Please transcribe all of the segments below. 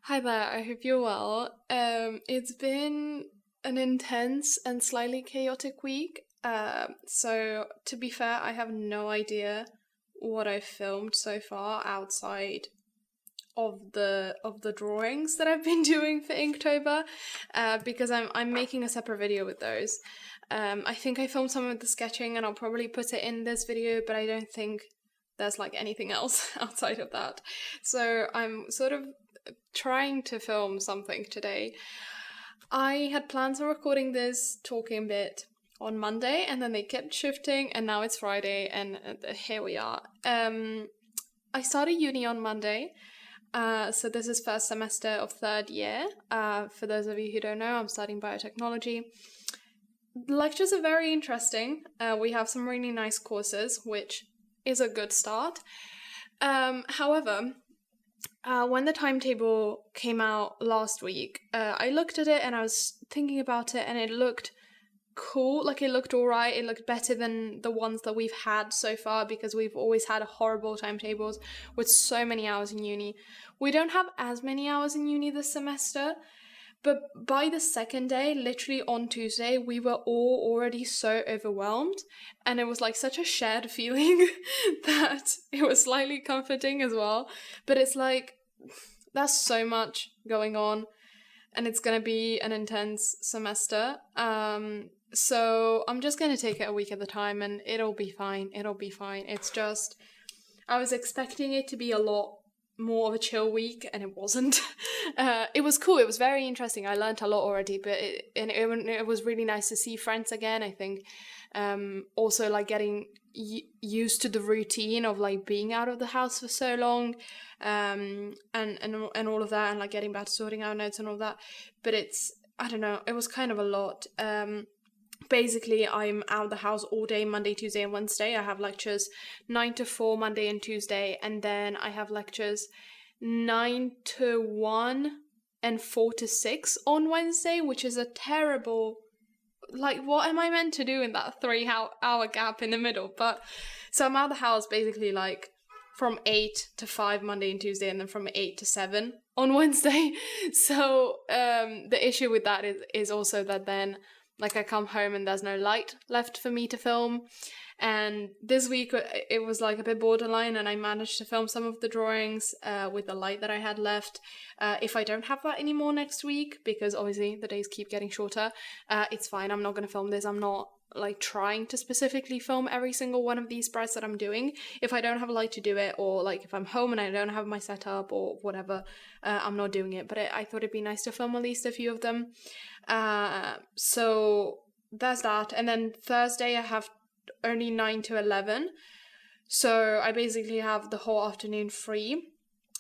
Hi there, I hope you're well. It's been an intense and slightly chaotic week. So to be fair, I have no idea what I've filmed so far outside of the drawings that I've been doing for Inktober, because I'm making a separate video with those. I think I filmed some of the sketching and I'll probably put it in this video, but I don't think there's like anything else outside of that. So I'm sort of trying to film something today. I had plans on recording this talking bit on Monday, and then they kept shifting, and now it's Friday, and here we are. I started uni on Monday, so this is first semester of third year. For those of you who don't know, I'm studying biotechnology. The lectures are very interesting. We have some really nice courses, which is a good start. However, when the timetable came out last week, I looked at it and I was thinking about it, and it looked cool. Like, it looked alright. It looked better than the ones that we've had so far, because we've always had horrible timetables with so many hours in uni. We don't have as many hours in uni this semester, but by the second day, literally on Tuesday, we were all already so overwhelmed, and it was like such a shared feeling that it was slightly comforting as well. But it's like, there's so much going on, and it's gonna be an intense semester. So I'm just gonna take it a week at a time, and it'll be fine. It'll be fine. It's just, I was expecting it to be a lot more of a chill week, and it wasn't. It was cool. It was very interesting. I learned a lot already, but it was really nice to see friends again. I think also like getting used to the routine of like being out of the house for so long, and all of that, and like getting back to sorting out notes and all that. But I don't know, it was kind of a lot. Basically, I'm out of the house all day Monday, Tuesday, and Wednesday. I have lectures 9 to 4 Monday and Tuesday, and then I have lectures 9 to 1 and 4 to 6 on Wednesday, which is a terrible, like, what am I meant to do in that 3 hour gap in the middle? But so I'm out of the house basically like from 8 to 5 Monday and Tuesday, and then from 8 to 7 on Wednesday. So the issue with that is also that then, like, I come home and there's no light left for me to film. And this week it was like a bit borderline, and I managed to film some of the drawings with the light that I had left. If I don't have that anymore next week, because obviously the days keep getting shorter, it's fine. I'm not going to film this. I'm not like trying to specifically film every single one of these spreads that I'm doing. If I don't have a light to do it, or like if I'm home and I don't have my setup or whatever, I'm not doing it. But I thought it'd be nice to film at least a few of them. So there's that. And then Thursday I have only 9 to 11. So I basically have the whole afternoon free.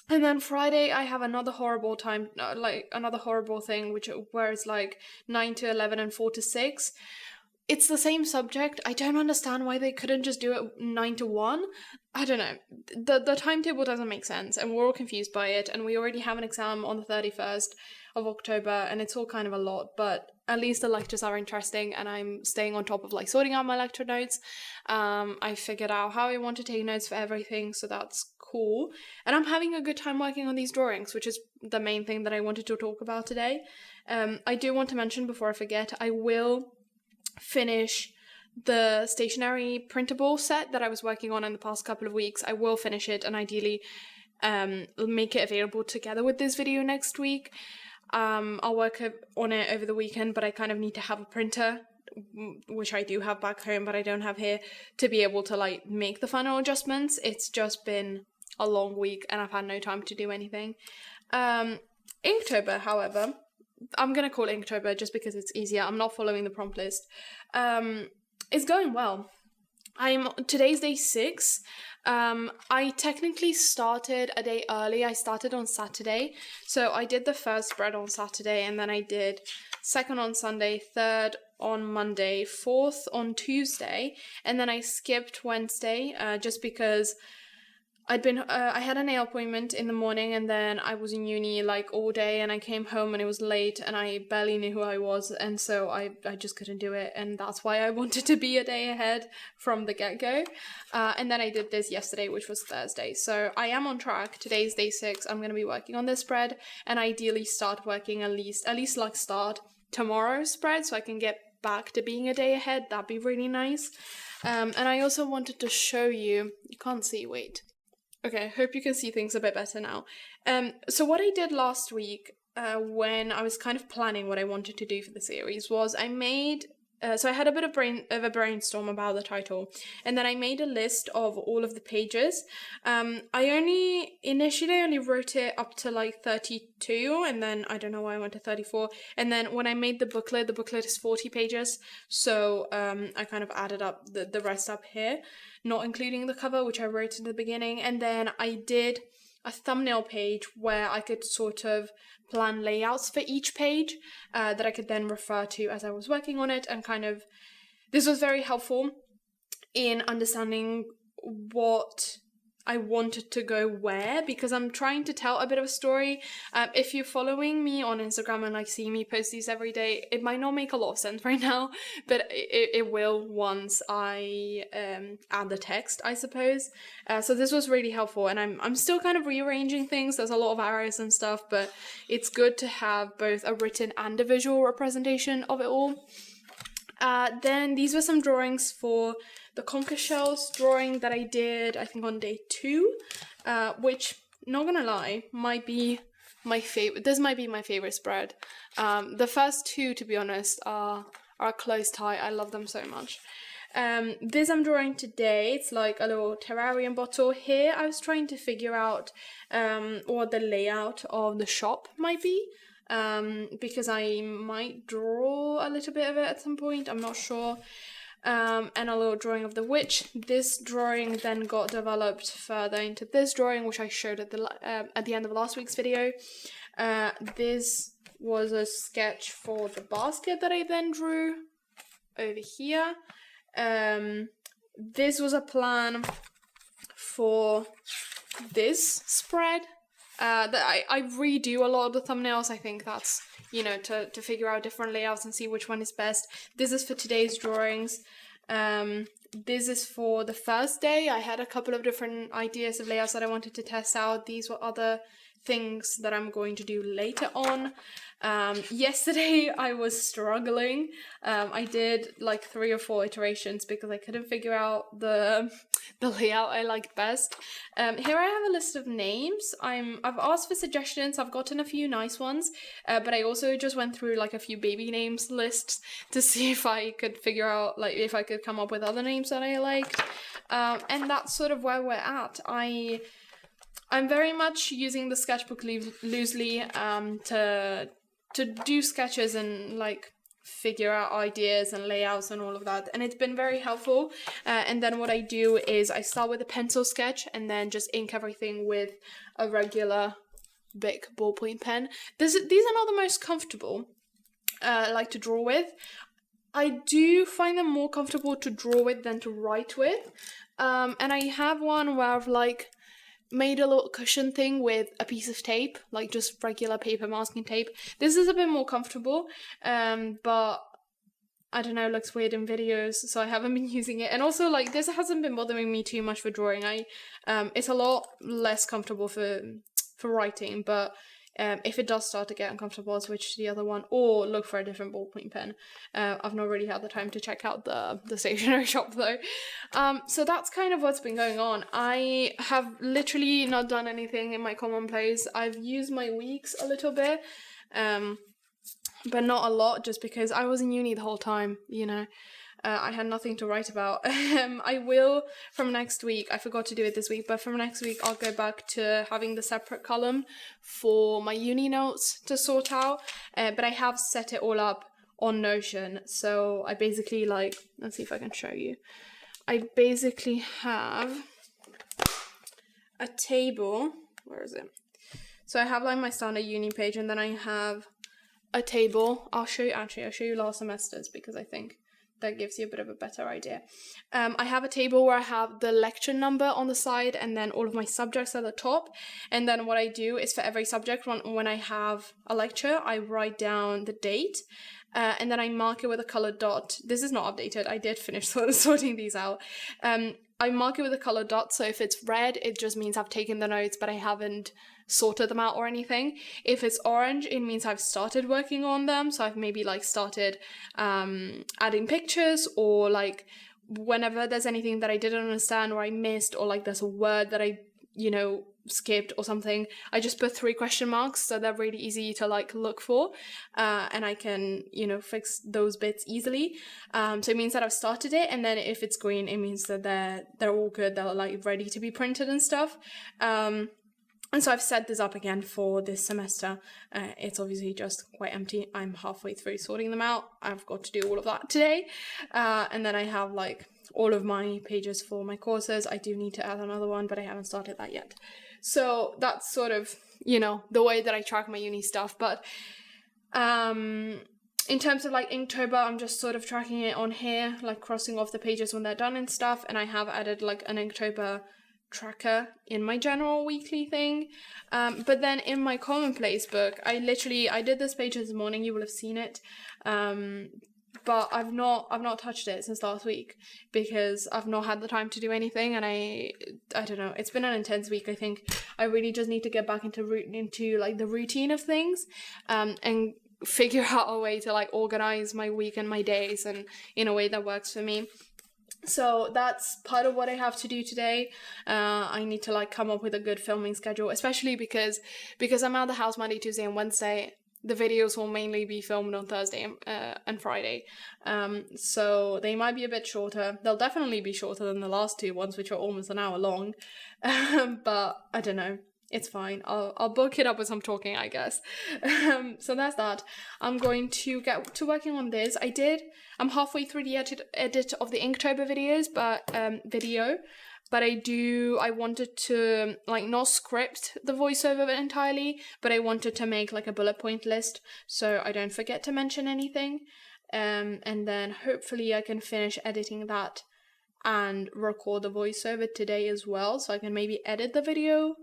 And then Friday I have another horrible time, like another horrible thing, where it's like 9 to 11 and 4 to 6. It's the same subject. I don't understand why they couldn't just do it 9 to 1. I don't know. The timetable doesn't make sense, and we're all confused by it, and we already have an exam on the 31st of October, and it's all kind of a lot, but at least the lectures are interesting, and I'm staying on top of like sorting out my lecture notes. I figured out how I want to take notes for everything, so that's cool. And I'm having a good time working on these drawings, which is the main thing that I wanted to talk about today. I do want to mention before I forget, I will finish the stationery printable set that I was working on in the past couple of weeks. I will finish it, and ideally make it available together with this video next week. I'll work on it over the weekend, but I kind of need to have a printer, which I do have back home, but I don't have here, to be able to like make the final adjustments. It's just been a long week, and I've had no time to do anything. Inktober, however, I'm gonna call it Inktober just because it's easier. I'm not following the prompt list. It's going well. Today's day 6. I technically started a day early. I started on Saturday. So I did the first spread on Saturday, and then I did second on Sunday, third on Monday, fourth on Tuesday, and then I skipped Wednesday, just because I had a nail appointment in the morning, and then I was in uni like all day, and I came home and it was late and I barely knew who I was, and so I just couldn't do it, and that's why I wanted to be a day ahead from the get-go. And then I did this yesterday, which was Thursday, so I am on track. Today's day 6. I'm going to be working on this spread and ideally start working at least like start tomorrow's spread so I can get back to being a day ahead. That'd be really nice. And I also wanted to show you can't see, wait. Okay, I hope you can see things a bit better now. So what I did last week, when I was kind of planning what I wanted to do for the series, was I made... so I had a bit of a brainstorm about the title, and then I made a list of all of the pages. I initially only wrote it up to like 32, and then I don't know why I went to 34. And then when I made the booklet is 40 pages, so I kind of added up the rest up here, not including the cover, which I wrote in the beginning. And then I did a thumbnail page where I could sort of plan layouts for each page that I could then refer to as I was working on it, and kind of this was very helpful in understanding what I wanted to go where, because I'm trying to tell a bit of a story. If you're following me on Instagram and like see me post these every day, it might not make a lot of sense right now, but it will once I add the text, I suppose. So this was really helpful, and I'm still kind of rearranging things. There's a lot of arrows and stuff, but it's good to have both a written and a visual representation of it all. Then these were some drawings for the conker shells drawing that I did, I think on day 2, which, not gonna lie, might be my favorite. This might be my favorite spread. The first 2, to be honest, are a close tie. I love them so much. This I'm drawing today. It's like a little terrarium bottle. Here I was trying to figure out what the layout of the shop might be. Because I might draw a little bit of it at some point, I'm not sure. And a little drawing of the witch. This drawing then got developed further into this drawing, which I showed at the end of last week's video. This was a sketch for the basket that I then drew over here. This was a plan for this spread. That I redo a lot of the thumbnails. I think that's, to figure out different layouts and see which one is best. This is for today's drawings. This is for the first day. I had a couple of different ideas of layouts that I wanted to test out. These were other things that I'm going to do later on. Yesterday I was struggling. I did like 3 or 4 iterations because I couldn't figure out the layout I liked best. Here I have a list of names. I've asked for suggestions. I've gotten a few nice ones, but I also just went through like a few baby names lists to see if I could figure out, like, if I could come up with other names that I liked. And that's sort of where we're at. I'm very much using the sketchbook loosely to do sketches and like figure out ideas and layouts and all of that, and it's been very helpful. And then what I do is I start with a pencil sketch and then just ink everything with a regular big ballpoint pen. These are not the most comfortable like to draw with. I do find them more comfortable to draw with than to write with, and I have one where I've like made a little cushion thing with a piece of tape, like just regular paper masking tape. This is a bit more comfortable, but I don't know, it looks weird in videos, so I haven't been using it. And also, like, this hasn't been bothering me too much for drawing. It's a lot less comfortable for writing, but if it does start to get uncomfortable, I'll switch to the other one or look for a different ballpoint pen. I've not really had the time to check out the stationery shop though. So that's kind of what's been going on. I have literally not done anything in my commonplace. I've used my weeks a little bit, but not a lot, just because I was in uni the whole time, I had nothing to write about. I will, from next week, I forgot to do it this week, but from next week I'll go back to having the separate column for my uni notes to sort out, but I have set it all up on Notion, so I basically, like, let's see if I can show you. I basically have a table, where is it? So I have like my standard uni page, and then I have a table. I'll show you last semester's, because I think that gives you a bit of a better idea. I have a table where I have the lecture number on the side and then all of my subjects at the top. And then what I do is for every subject, when I have a lecture, I write down the date. And then I mark it with a colored dot. This is not updated. I did finish sorting these out. I mark it with a colored dot, so if it's red, it just means I've taken the notes, but I haven't sorted them out or anything. If it's orange, it means I've started working on them, so I've maybe like started adding pictures, or like whenever there's anything that I didn't understand or I missed, or like there's a word that I, skipped or something, I just put 3 question marks, so they're really easy to like look for, and I can fix those bits easily. So it means that I've started it, and then if it's green, it means that they're all good, they're like ready to be printed and stuff. And so I've set this up again for this semester. It's obviously just quite empty. I'm halfway through sorting them out. I've got to do all of that today. And then I have like all of my pages for my courses. I do need to add another one, but I haven't started that yet. So that's sort of, the way that I track my uni stuff. But in terms of like Inktober, I'm just sort of tracking it on here, like crossing off the pages when they're done and stuff. And I have added like an Inktober tracker in my general weekly thing. But then in my commonplace book, I did this page this morning. You will have seen it. But I've not touched it since last week because I've not had the time to do anything, and I don't know, it's been an intense week. I think I really just need to get back into like the routine of things, and figure out a way to like organize my week and my days and in a way that works for me. So that's part of what I have to do today. I need to like come up with a good filming schedule, especially because I'm out of the house Monday, Tuesday and Wednesday. The videos will mainly be filmed on Thursday and Friday. So they might be a bit shorter. They'll definitely be shorter than the last 2 ones, which are almost an hour long. But I don't know. It's fine. I'll bulk it up with some talking, I guess. So that's that. I'm going to get to working on this. I'm halfway through the edit of the Inktober videos, but I wanted to like not script the voiceover entirely, but I wanted to make like a bullet point list so I don't forget to mention anything. And then hopefully I can finish editing that and record the voiceover today as well, so I can maybe edit the video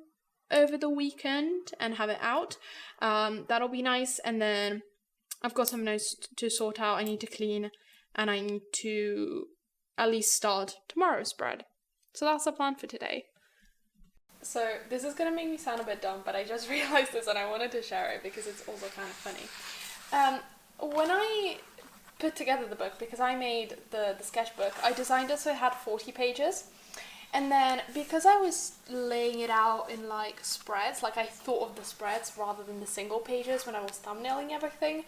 over the weekend and have it out. That'll be nice. And then I've got some notes to sort out. I need to clean, and I need to at least start tomorrow's spread. So that's the plan for today. So this is gonna make me sound a bit dumb, but I just realized this and I wanted to share it because it's also kind of funny. When I put together the book, because I made the sketchbook, I designed it so it had 40 pages. And then because I was laying it out in like spreads, like I thought of the spreads rather than the single pages when I was thumbnailing everything,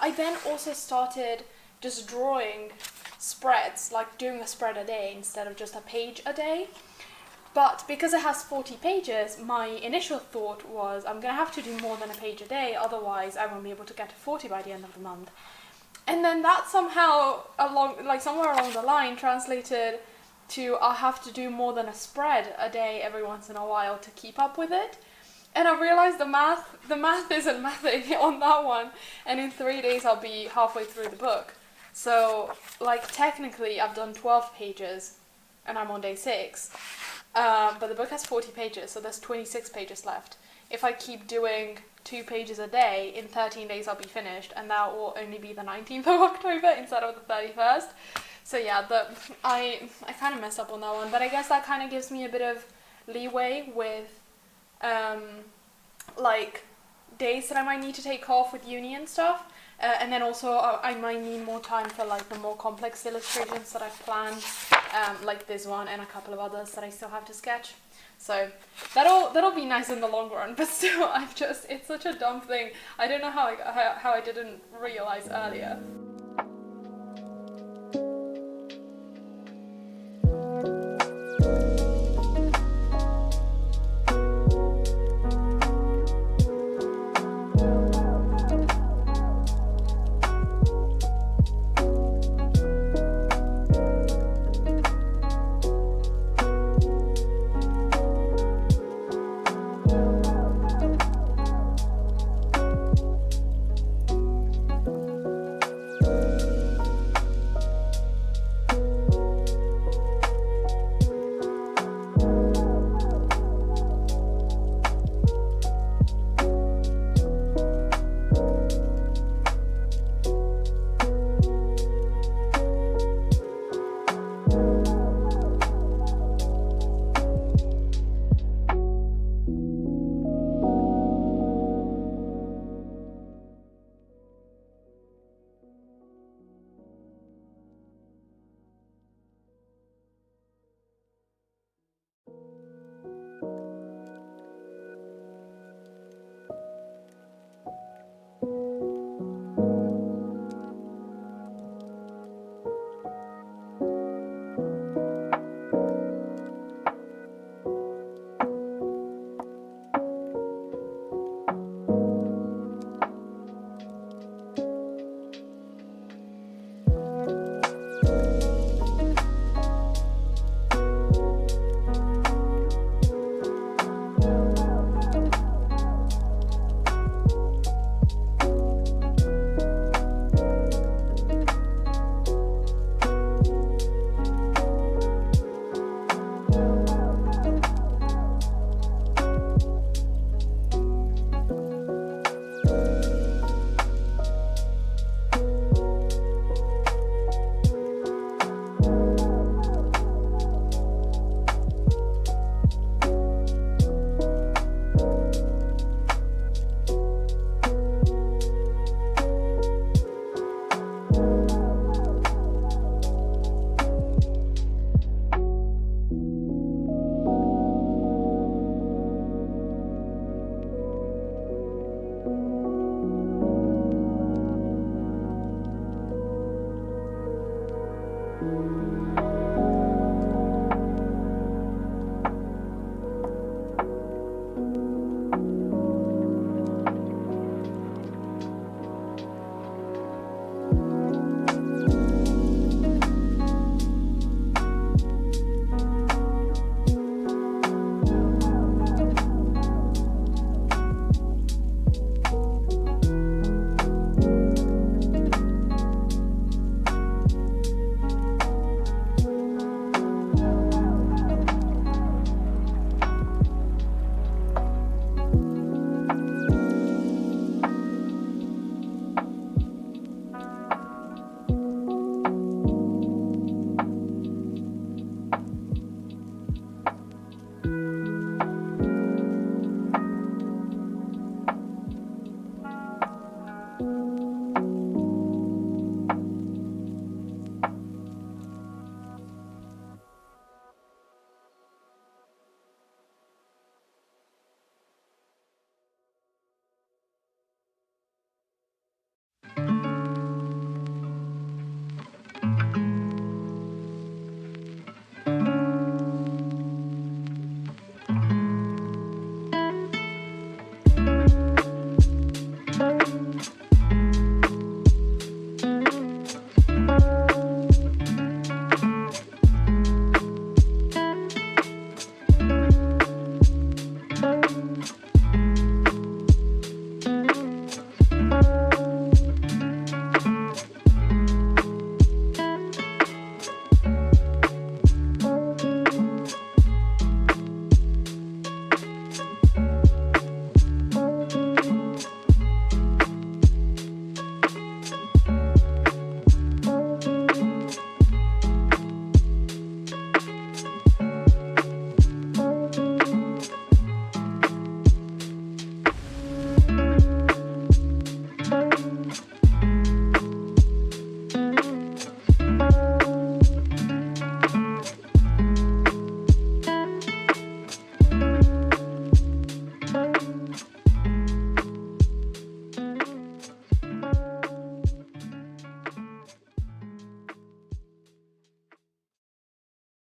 I then also started just drawing spreads, like doing a spread a day instead of just a page a day. But because it has 40 pages, my initial thought was I'm gonna have to do more than a page a day, otherwise I won't be able to get to 40 by the end of the month. And then that somehow somewhere along the line translated to I'll have to do more than a spread a day every once in a while to keep up with it. And I realized the math isn't mathing on that one, and in 3 days I'll be halfway through the book. So like technically I've done 12 pages and I'm on day 6, but the book has 40 pages, so there's 26 pages left. If I keep doing 2 pages a day, in 13 days I'll be finished, and that will only be the 19th of October instead of the 31st. So yeah, I kind of messed up on that one, but I guess that kind of gives me a bit of leeway with like days that I might need to take off with uni and stuff, and then also I might need more time for like the more complex illustrations that I've planned, like this one and a couple of others that I still have to sketch. So that'll be nice in the long run, but still it's such a dumb thing. I don't know how I didn't realize earlier.